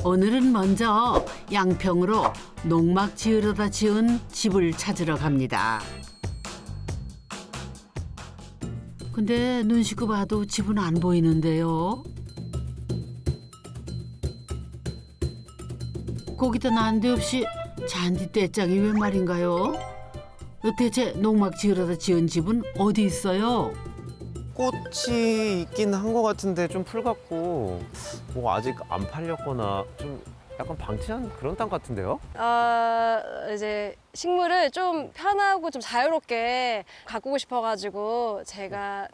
오늘은 먼저 양평으로 농막 지으려다 지은 집을 찾으러 갑니다. 근데 눈 씻고 봐도 집은 안 보이는데요. 거기다 난데없이 잔디 떼장이 웬 말인가요? 대체 농막 지으려다 지은 집은 어디 있어요? 꽃이 있긴 한 것 같은데 좀 풀같고 뭐 아직 안 팔렸거나 좀 약간 방치한 그런 땅 같은데요? 이제 식물을 좀 편하고 좀 자유롭게 가꾸고 싶어가지고 제가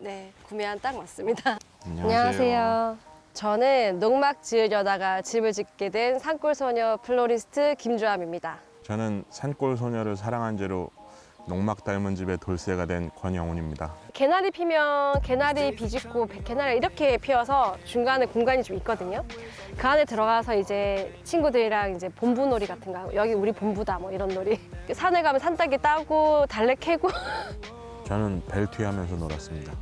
구매한 땅 맞습니다. 안녕하세요. 저는 농막 지으려다가 집을 짓게 된 산골소녀 플로리스트 김주함입니다. 저는 산골 소녀를 사랑한 죄로 농막 닮은 집의 돌쇠가 된 권영훈입니다. 개나리 피면 개나리 비집고 개나리 이렇게 피어서 중간에 공간이 좀 있거든요. 그 안에 들어가서 이제 친구들이랑 이제 본부놀이 같은 거 하고 여기 우리 본부다 뭐 이런 놀이. 산에 가면 산딸기 따고 달래 캐고. 저는 벨트위 하면서 놀았습니다.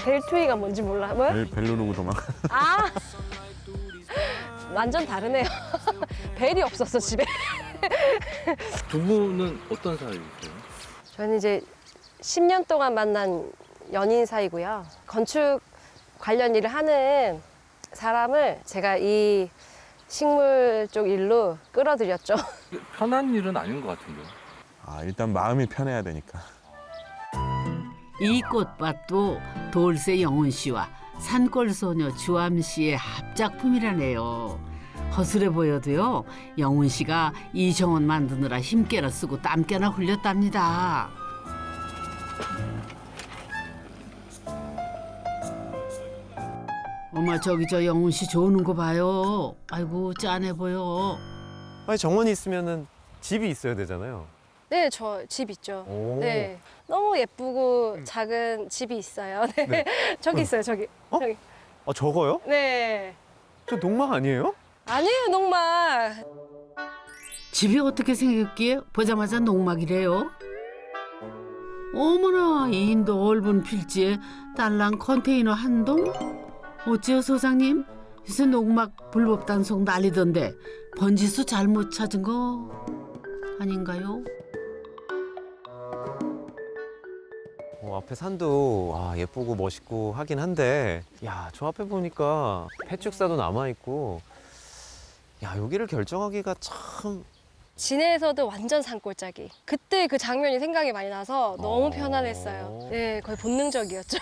벨트위가 뭔지 몰라. 뭐요? 벨 누르고 도망. 아 완전 다르네요. 벨이 없었어 집에. 두 분은 어떤 사이세요? 저는 이제 10년 동안 만난 연인 사이고요. 건축 관련 일을 하는 사람을 제가 이 식물 쪽 일로 끌어들였죠. 편한 일은 아닌 것 같은데요. 일단 마음이 편해야 되니까. 이 꽃밭도 돌쇠 영훈 씨와 산골소녀 주함 씨의 합작품이라네요. 허술해 보여도요, 영훈 씨가 이 정원 만드느라 힘께나 쓰고 땀께나 흘렸답니다. 어머, 저기 저 영훈 씨 좋은 거 봐요. 아이고, 짠해 보여. 아니 정원이 있으면은 집이 있어야 되잖아요. 네, 저 집 있죠. 오. 네, 너무 예쁘고 작은 집이 있어요. 네, 네. 저기 있어요, 저기. 어? 저기. 저거요? 네, 저 농막 아니에요? 아니에요, 농막. 집이 어떻게 생겼기에 보자마자 농막이래요. 어머나, 이 인도 넓은 필지에 딸랑 컨테이너 한 동? 어째요, 소장님? 요새 농막 불법 단속 난리던데 번지수 잘못 찾은 거 아닌가요? 앞에 산도 예쁘고 멋있고 하긴 한데 야, 저 앞에 보니까 폐축사도 남아있고 야, 여기를 결정하기가 참... 진해에서도 완전 산골짜기. 그때 그 장면이 생각이 많이 나서 너무 편안했어요. 네, 거의 본능적이었죠.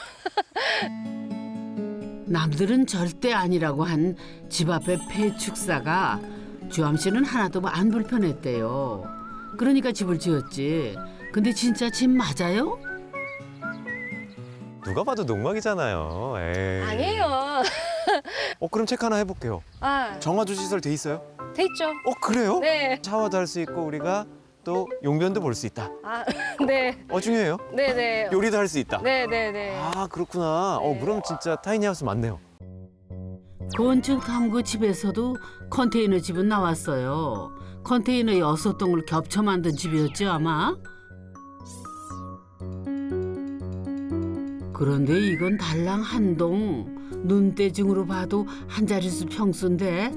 남들은 절대 아니라고 한 집 앞의 폐축사가 주함 씨는 하나도 안 불편했대요. 그러니까 집을 지었지. 근데 진짜 집 맞아요? 누가 봐도 농막이잖아요. 에이. 아니에요. 그럼 체크 하나 해볼게요. 정화조 시설 돼 있어요? 돼 있죠. 그래요? 네. 샤워도 할 수 있고 우리가 또 용변도 볼 수 있다. 네. 중요해요? 네네. 요리도 할 수 있다. 네네네. 그렇구나. 네. 그럼 진짜 타이니하우스 맞네요. 건축 탐구 집에서도 컨테이너 집은 나왔어요. 컨테이너 6동을 겹쳐 만든 집이었죠, 아마? 그런데 이건 달랑 한 동. 눈대중으로 봐도 한 자릿수 평수인데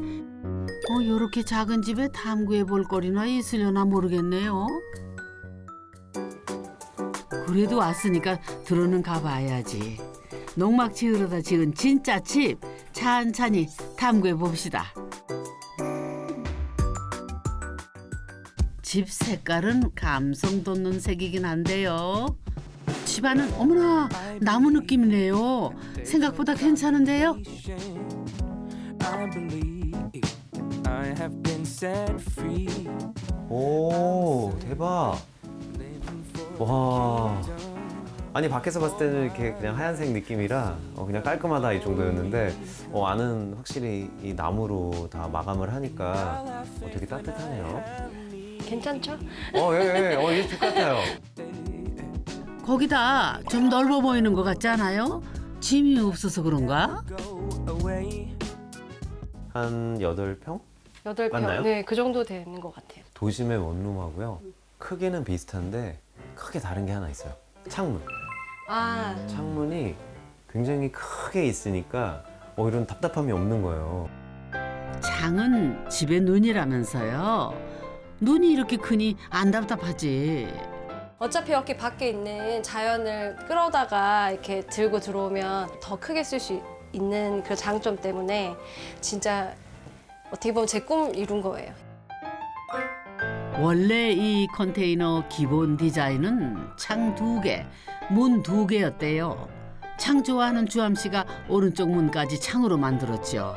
요렇게 작은 집에 탐구해 볼 거리나 있으려나 모르겠네요. 그래도 왔으니까 들어는 가봐야지. 농막 지으려다 지은 진짜 집 찬찬히 탐구해 봅시다. 집 색깔은 감성 돋는 색이긴 한데요. 집안은 어머나 나무 느낌이네요. 생각보다 괜찮은데요. 오, 대박. 와. 아니 밖에서 봤을 때는 이렇게 그냥 하얀색 느낌이라 그냥 깔끔하다 이 정도였는데 안은 확실히 이 나무로 다 마감을 하니까 되게 따뜻하네요. 괜찮죠? 예, 이 집 같아요. 거기다 좀 넓어 보이는 것 같지 않아요? 짐이 없어서 그런가? 한 8평? 8평. 맞나요? 네, 그 정도 되는 것 같아요. 도심의 원룸하고요. 크기는 비슷한데 크게 다른 게 하나 있어요. 창문. 창문이 굉장히 크게 있으니까 이런 답답함이 없는 거예요. 장은 집의 눈이라면서요. 눈이 이렇게 크니 안 답답하지. 어차피 이렇게 밖에 있는 자연을 끌어다가 이렇게 들고 들어오면 더 크게 쓸 수 있는 그 장점 때문에 진짜 어떻게 보면 제 꿈을 이룬 거예요. 원래 이 컨테이너 기본 디자인은 창 2개, 문 2개였대요. 창 좋아하는 주함 씨가 오른쪽 문까지 창으로 만들었죠.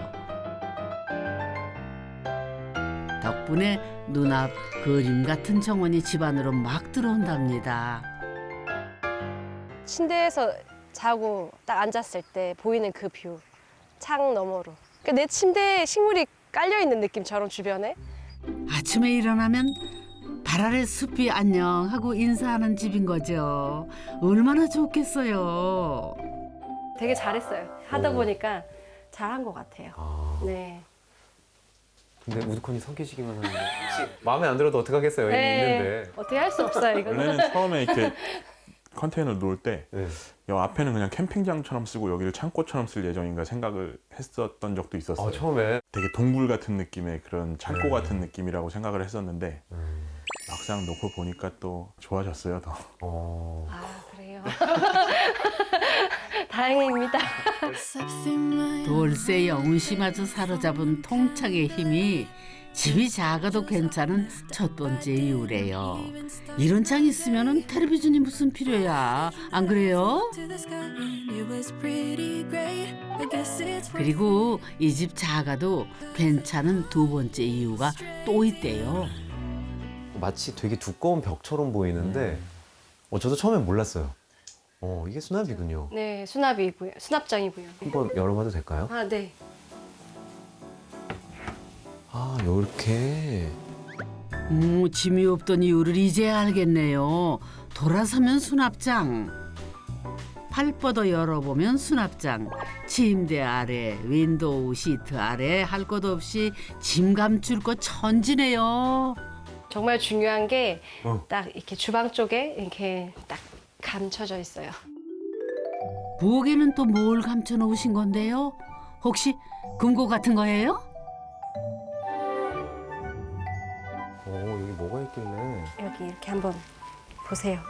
덕분에 눈앞 그림 같은 정원이 집 안으로 막 들어온답니다. 침대에서 자고 딱 앉았을 때 보이는 그 뷰, 창 너머로. 그러니까 내 침대에 식물이 깔려 있는 느낌처럼 주변에. 아침에 일어나면 발 아래 숲이 안녕하고 인사하는 집인 거죠. 얼마나 좋겠어요. 되게 잘했어요. 하다 보니까 잘한 것 같아요. 아, 네. 근데 우두커니 서 계시기만 하는데 마음에 안 들어도 어떡하겠어요. 이미 있는데. 어떻게 할 수 없어요, 이거는. 원래는 처음에 이렇게 컨테이너 놓을 때 네. 여 앞에는 그냥 캠핑장처럼 쓰고 여기를 창고처럼 쓸 예정인가 생각을 했었던 적도 있었어요. 처음에. 되게 동굴 같은 느낌의 그런 창고 네. 같은 느낌이라고 생각을 했었는데 막상 놓고 보니까 또 좋아졌어요, 더. 아, 그래요. 다행입니다. 돌쇠 영훈 씨마저 사로잡은 통창의 힘이 집이 작아도 괜찮은 첫 번째 이유래요. 이런 창 있으면 텔레비전이 무슨 필요야. 안 그래요? 그리고 이 집 작아도 괜찮은 두 번째 이유가 또 있대요. 마치 되게 두꺼운 벽처럼 보이는데 저도 처음에 몰랐어요. 이게 수납이군요. 네, 수납이고요. 수납장이고요. 한번 열어봐도 될까요? 아, 네. 아, 이렇게. 짐이 없던 이유를 이제 알겠네요. 돌아서면 수납장. 팔 뻗어 열어보면 수납장. 침대 아래, 윈도우 시트 아래 할 것 없이 짐 감출 것 천지네요. 정말 중요한 게 딱 어. 이렇게 주방 쪽에 이렇게 딱 감춰져 있어요. 부엌에는 또 뭘 감춰 놓으신 건데요? 혹시 금고 같은 거예요? 여기 뭐가 있길래. 여기 이렇게 한번 보세요.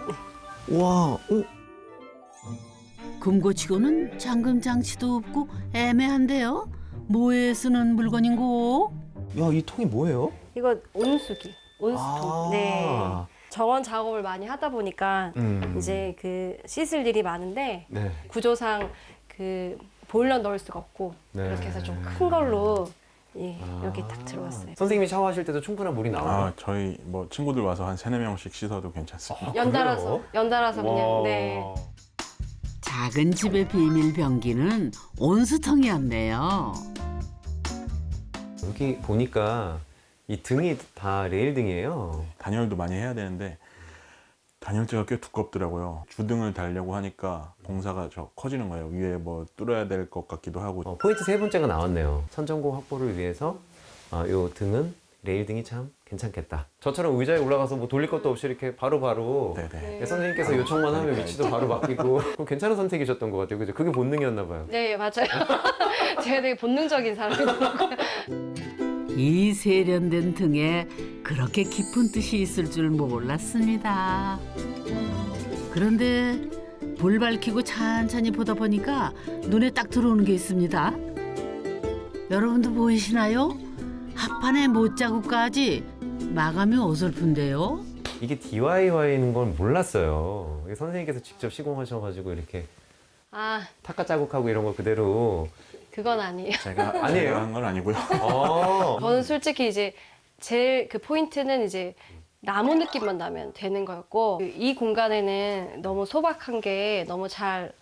네. 와, 금고치고는 잠금 장치도 없고 애매한데요? 뭐에 쓰는 물건인고? 야, 이 통이 뭐예요? 이거 온수기, 온수통. 아. 네. 정원 작업을 많이 하다 보니까 음. 이제 그 씻을 일이 많은데 네. 구조상 그 보일러 넣을 수가 없고 네. 그렇게 해서 좀 큰 걸로 여기 딱 들어왔어요. 선생님이 샤워하실 때도 충분한 물이 나와요? 저희 뭐 친구들 와서 한 3-4명씩 씻어도 괜찮습니다. 연달아서 그냥 네. 작은 집의 비밀 병기는 온수통이었네요. 여기 보니까 이 등이 다 레일 등이에요. 단열도 많이 해야 되는데 단열재가 꽤 두껍더라고요. 주등을 달려고 하니까 공사가 커지는 거예요. 위에 뭐 뚫어야 될 것 같기도 하고. 포인트 세 번째가 나왔네요. 선전공 확보를 위해서 이 등은 레일 등이 참 괜찮겠다. 저처럼 의자에 올라가서 뭐 돌릴 것도 없이 이렇게 바로바로 네네. 선생님께서 요청만 하면 위치도 바로 바뀌고 그럼 괜찮은 선택이셨던 것 같아요. 그죠? 그게 본능이었나 봐요. 네, 맞아요. 제가 되게 본능적인 사람이더라고요. 이 세련된 등에 그렇게 깊은 뜻이 있을 줄 몰랐습니다. 그런데 불 밝히고 찬찬히 보다 보니까 눈에 딱 들어오는 게 있습니다. 여러분도 보이시나요? 합판에 못자국까지 마감이 어설픈데요. 이게 DIY인 걸 몰랐어요. 이게 선생님께서 직접 시공하셔가지고 이렇게 타카 자국하고 이런 거 그대로. 그건 아니에요. 아니에요? 한 건 아니고요. 저는 솔직히 이제 제일 그 포인트는 이제 나무 느낌만 나면 되는 거였고 이 공간에는 너무 소박한 게 너무 잘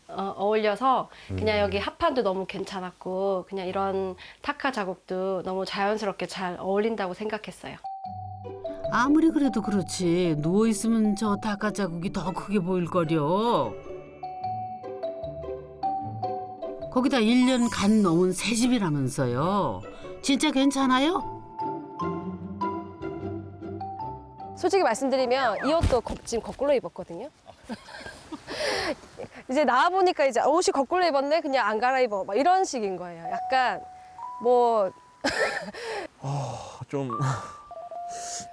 어울려서 그냥 여기 합판도 너무 괜찮았고 그냥 이런 타카 자국도 너무 자연스럽게 잘 어울린다고 생각했어요. 아무리 그래도 그렇지 누워있으면 저 타카 자국이 더 크게 보일 거려. 거기다 1년 간 넘은 새 집이라면서요. 진짜 괜찮아요? 솔직히 말씀드리면 이 옷도 지금 거꾸로 입었거든요. 이제 나와보니까 이제 옷이 거꾸로 입었네? 그냥 안 갈아입어. 막 이런 식인 거예요. 약간 뭐 좀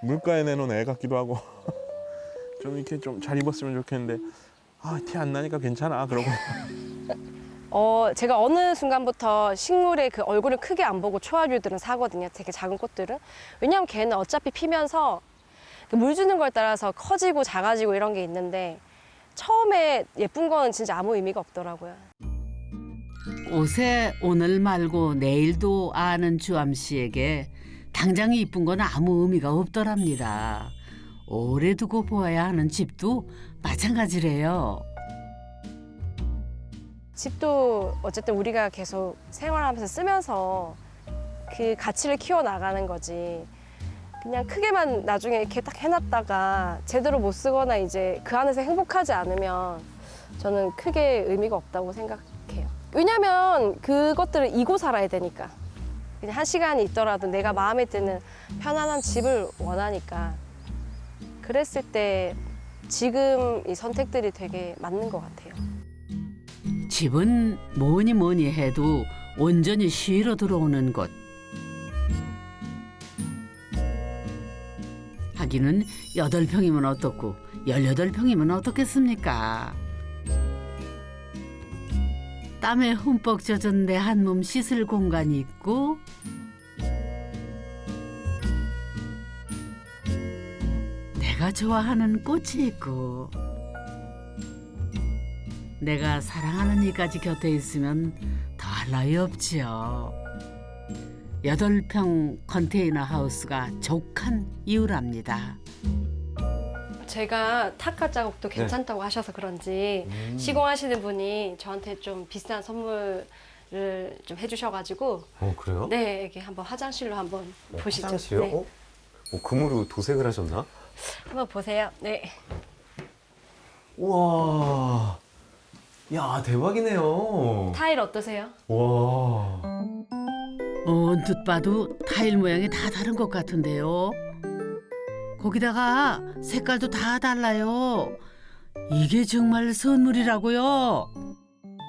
물가에 내놓은 애 같기도 하고 좀 이렇게 좀 잘 입었으면 좋겠는데 티 안 나니까 괜찮아 그러고. 제가 어느 순간부터 식물의 그 얼굴을 크게 안 보고 초화류들은 사거든요. 되게 작은 꽃들은. 왜냐하면 걔는 어차피 피면서 그물 주는 거에 따라서 커지고 작아지고 이런 게 있는데 처음에 예쁜 거는 진짜 아무 의미가 없더라고요. 옷에 오늘 말고 내일도 아는 주암 씨에게 당장 이쁜 건 아무 의미가 없더랍니다. 오래 두고 보아야 하는 집도 마찬가지래요. 집도 어쨌든 우리가 계속 생활하면서 쓰면서 그 가치를 키워나가는 거지. 그냥 크게만 나중에 이렇게 딱 해놨다가 제대로 못 쓰거나 이제 그 안에서 행복하지 않으면 저는 크게 의미가 없다고 생각해요. 왜냐면 그것들을 이고 살아야 되니까. 그냥 한 시간이 있더라도 내가 마음에 드는 편안한 집을 원하니까. 그랬을 때 지금 이 선택들이 되게 맞는 것 같아요. 집은 뭐니 해도 온전히 쉬러 들어오는 곳. 하기는 8평이면 어떻고 18평이면 어떻겠습니까? 땀에 흠뻑 젖은 내 한 몸 씻을 공간이 있고 내가 좋아하는 꽃이 있고 내가 사랑하는 이까지 곁에 있으면 더할 나위 없지요. 8평 컨테이너 하우스가 족한 이유랍니다. 제가 타카 작업도 괜찮다고 하셔서 그런지 시공하시는 분이 저한테 좀 비싼 선물을 좀 해주셔가지고 그래요? 네, 이게 한번 화장실로 한번 보시죠. 화장실요? 네. 금으로 도색을 하셨나? 한번 보세요. 네. 우와, 야 대박이네요. 타일 어떠세요? 와. 언뜻 봐도 타일 모양이 다 다른 것 같은데요. 거기다가 색깔도 다 달라요. 이게 정말 선물이라고요.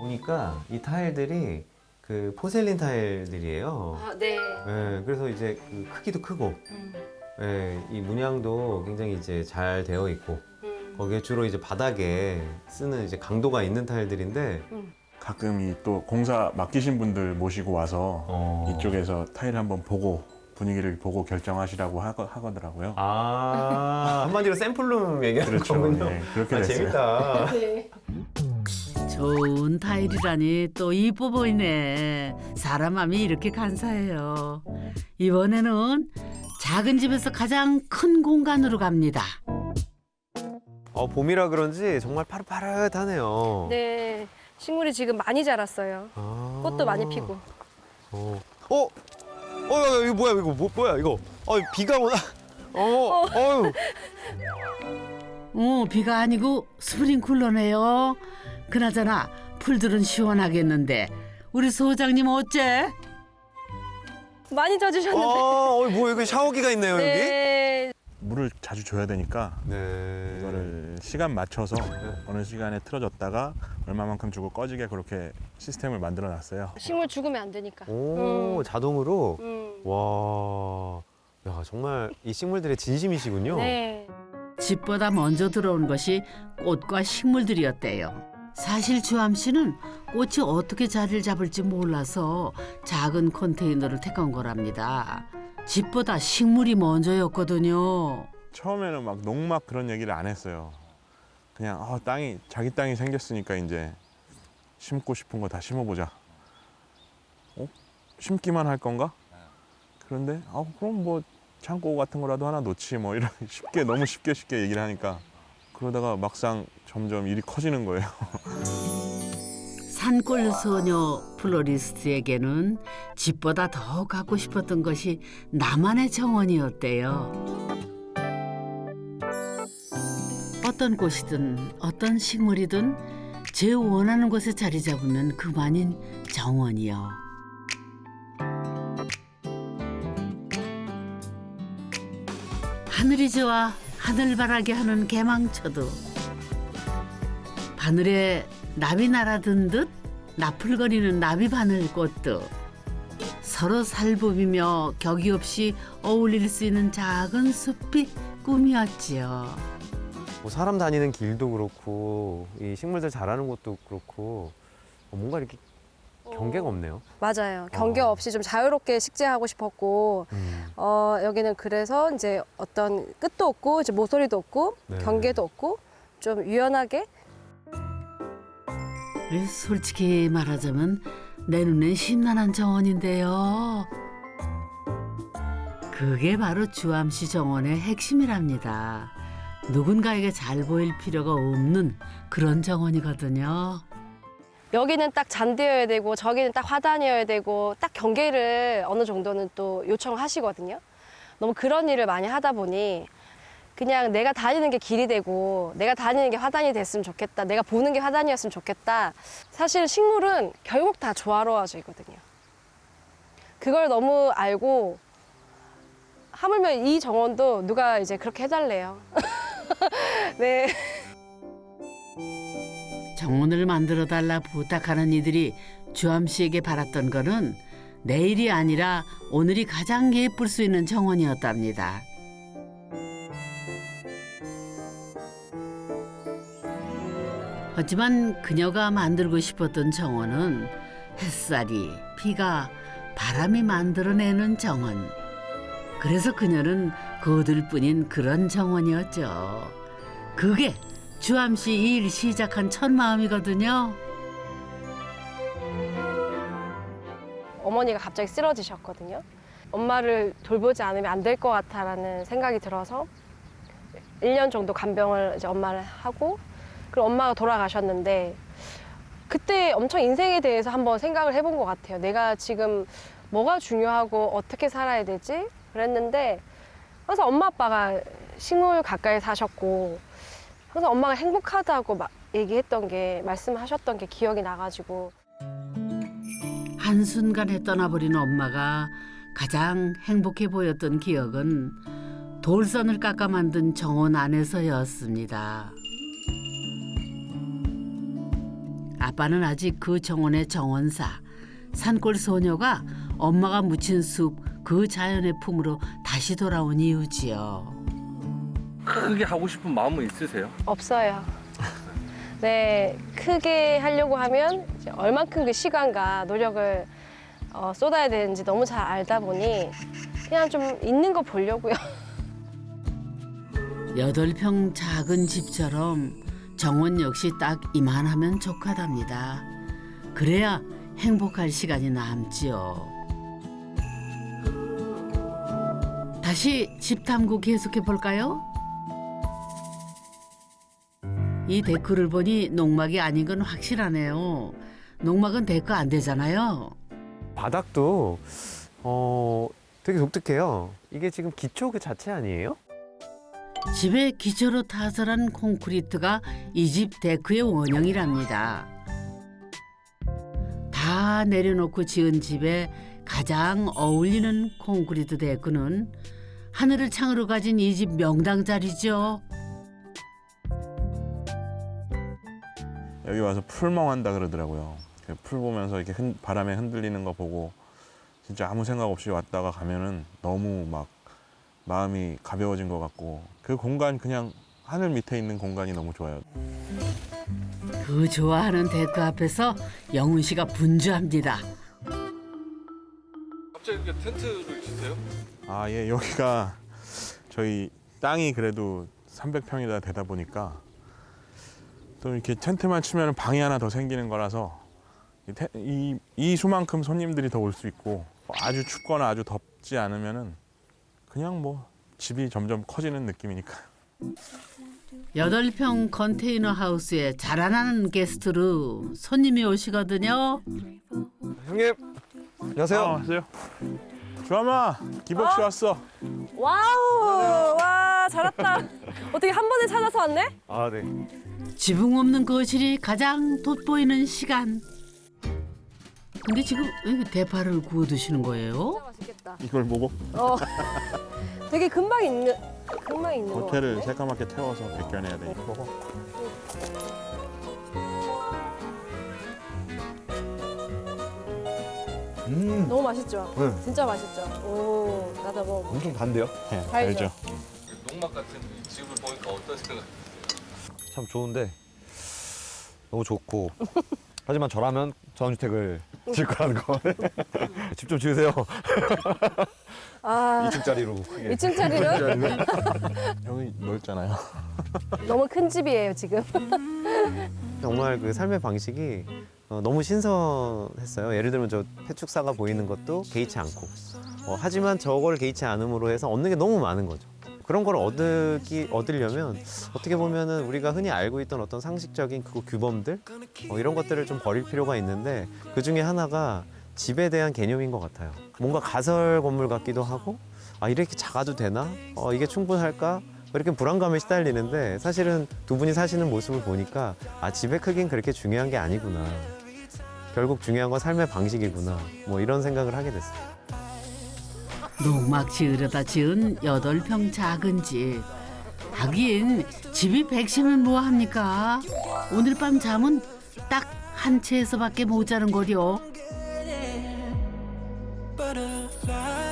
보니까 이 타일들이 그 포셀린 타일들이에요. 아, 네. 네, 그래서 이제 그 크기도 크고, 네, 이 문양도 굉장히 이제 잘 되어 있고, 거기에 주로 이제 바닥에 쓰는 이제 강도가 있는 타일들인데, 가끔 이 또 공사 맡기신 분들 모시고 와서 이쪽에서 타일 한번 보고 분위기를 보고 결정하시라고 하더라고요. 한마디로 샘플룸 얘기하는 그렇죠. 거군요. 예, 그렇게 됐어요. 재밌다. 네. 좋은 타일이라니 또 이뻐 보이네. 사람 마음이 이렇게 간사해요. 이번에는 작은 집에서 가장 큰 공간으로 갑니다. 봄이라 그런지 정말 파릇파릇하네요. 네. 식물이 지금 많이 자랐어요. 꽃도 많이 피고. 이거 뭐야 이거 뭐야 이거? 비가 오나? 비가 아니고 스프링쿨러네요. 그나저나 풀들은 시원하겠는데 우리 소장님 어째? 많이 젖으셨는데. 뭐야 이거 샤워기가 있네요 네. 물을 자주 줘야 되니까 여기? 네. 이거를 시간 맞춰서 어느 시간에 틀어줬다가 얼마만큼 주고 꺼지게 그렇게 시스템을 만들어 놨어요. 식물 죽으면 안 되니까. 자동으로? 음. 와, 야 정말 이 식물들의 진심이시군요. 네. 집보다 먼저 들어온 것이 꽃과 식물들이었대요. 사실 주암 씨는 꽃이 어떻게 자리를 잡을지 몰라서 작은 컨테이너를 택한 거랍니다. 집보다 식물이 먼저였거든요. 처음에는 막 농막 그런 얘기를 안 했어요. 그냥 자기 땅이 생겼으니까 이제 심고 싶은 거 다 심어보자. 심기만 할 건가? 그런데 그럼 뭐 창고 같은 거라도 하나 놓지 뭐 이런 너무 쉽게 얘기를 하니까 그러다가 막상 점점 일이 커지는 거예요. 산골 소녀 플로리스트에게는 집보다 더 갖고 싶었던 것이 나만의 정원이었대요. 어떤 꽃이든 어떤 식물이든 제 원하는 곳에 자리 잡으면 그만인 정원이요. 하늘이 좋아 하늘바라게 하는 개망초도 바늘에 나비 날아든 듯 나풀거리는 나비 바늘꽃도 서로 살보이며 격이 없이 어울릴 수 있는 작은 숲이 꿈이었지요. 뭐 사람 다니는 길도 그렇고 이 식물들 자라는 곳도 그렇고 뭔가 이렇게 경계가 없네요. 맞아요. 경계 없이 좀 자유롭게 식재하고 싶었고 여기는 그래서 이제 어떤 끝도 없고 이제 모서리도 없고 네. 경계도 없고 좀 유연하게. 솔직히 말하자면 내 눈엔 심란한 정원인데요. 그게 바로 주암시 정원의 핵심이랍니다. 누군가에게 잘 보일 필요가 없는 그런 정원이거든요. 여기는 딱 잔디여야 되고 저기는 딱 화단이어야 되고 딱 경계를 어느 정도는 또 요청하시거든요. 너무 그런 일을 많이 하다 보니 그냥 내가 다니는 게 길이 되고 내가 다니는 게 화단이 됐으면 좋겠다. 내가 보는 게 화단이었으면 좋겠다. 사실 식물은 결국 다 조화로워지거든요. 그걸 너무 알고 하물며 이 정원도 누가 이제 그렇게 해달래요. 네. 정원을 만들어달라 부탁하는 이들이 주암 씨에게 바랐던 거는 내일이 아니라 오늘이 가장 예쁠 수 있는 정원이었답니다. 하지만 그녀가 만들고 싶었던 정원은 햇살이, 비가, 바람이 만들어내는 정원. 그래서 그녀는 거들뿐인 그런 정원이었죠. 그게 주암시 일 시작한 첫 마음이거든요. 어머니가 갑자기 쓰러지셨거든요. 엄마를 돌보지 않으면 안 될 것 같다라는 생각이 들어서 1년 정도 간병을 이제 엄마를 하고 그리고 엄마가 돌아가셨는데 그때 엄청 인생에 대해서 한번 생각을 해본 것 같아요. 내가 지금 뭐가 중요하고 어떻게 살아야 되지? 그랬는데 항상 엄마 아빠가 식물 가까이 사셨고 항상 엄마가 행복하다고 막 얘기했던 게 말씀하셨던 게 기억이 나가지고 한순간에 떠나버린 엄마가 가장 행복해 보였던 기억은 돌선을 깎아 만든 정원 안에서였습니다. 아빠는 아직 그 정원의 정원사, 산골 소녀가 엄마가 묻힌 숲, 그 자연의 품으로 다시 돌아온 이유지요. 크게 하고 싶은 마음은 있으세요? 없어요. 네, 크게 하려고 하면 이제 얼만큼 그 시간과 노력을 쏟아야 되는지 너무 잘 알다 보니 그냥 좀 있는 거 보려고요. 8평 작은 집처럼 정원 역시 딱 이만하면 족하답니다. 그래야 행복할 시간이 남지요. 다시 집 탐구 계속해 볼까요? 이 데크를 보니 농막이 아닌 건 확실하네요. 농막은 데크 안 되잖아요. 바닥도 되게 독특해요. 이게 지금 기초 그 자체 아니에요? 집의 기초로 타설한 콘크리트가 이 집 데크의 원형이랍니다. 다 내려놓고 지은 집에 가장 어울리는 콘크리트 데크는 하늘을 창으로 가진 이 집 명당 자리죠. 여기 와서 풀멍한다 그러더라고요. 풀 보면서 이렇게 바람에 흔들리는 거 보고 진짜 아무 생각 없이 왔다가 가면은 너무 막 마음이 가벼워진 것 같고 그 공간 그냥 하늘 밑에 있는 공간이 너무 좋아요. 그 좋아하는 데크 앞에서 영훈 씨가 분주합니다. 갑자기 이렇게 텐트를 치세요? 아, 예, 여기가 저희 땅이 그래도 300평이나 되다 보니까 또 이렇게 텐트만 치면 방이 하나 더 생기는 거라서 이 수만큼 손님들이 더 올 수 있고 아주 춥거나 아주 덥지 않으면은 그냥 뭐 집이 점점 커지는 느낌이니까. 8평 컨테이너 하우스에 자라나는 게스트로 손님이 오시거든요. 형님, 안녕하세요. 왔어요. 주아마, 기복씨 왔어. 와우! 와, 잘 왔다. 어떻게 한 번에 찾아서 왔네? 아, 네. 지붕 없는 거실이 가장 돋보이는 시간. 근데 지금 왜 대파를 구워 드시는 거예요? 진짜 맛있겠다. 이걸 보고 되게 금방 있는 거 겉에를 같네. 새까맣게 태워서 벗겨내야 돼. 이거 보고. 너무 맛있죠? 네. 진짜 맛있죠? 오, 나도 뭐 엄청 단데요? 네, 알죠. 알죠. 농막 같은 이 집을 보니까 어떤 생각? 참 좋은데 너무 좋고 하지만 저라면 전원주택을 지을 거라는 거. 집 좀 지으세요. 아, 2층짜리로 크게. 2층짜리는 여기 넓잖아요. 너무 큰 집이에요, 지금. 정말 그 삶의 방식이 너무 신선했어요. 예를 들면 저 폐축사가 보이는 것도 개의치 않고 하지만 저걸 개의치 않음으로 해서 얻는 게 너무 많은 거죠. 그런 걸 얻으려면 어떻게 보면은 우리가 흔히 알고 있던 어떤 상식적인 그 규범들 이런 것들을 좀 버릴 필요가 있는데 그 중에 하나가 집에 대한 개념인 것 같아요. 뭔가 가설 건물 같기도 하고 이렇게 작아도 되나? 이게 충분할까? 이렇게 불안감에 시달리는데 사실은 두 분이 사시는 모습을 보니까 집의 크기는 그렇게 중요한 게 아니구나. 결국 중요한 건 삶의 방식이구나. 뭐 이런 생각을 하게 됐어요. 농막 지으려다 지은 8평 작은 집. 하긴 집이 100채면 뭐합니까? 오늘 밤 잠은 딱 한 채에서밖에 못 자는 거려. butterfly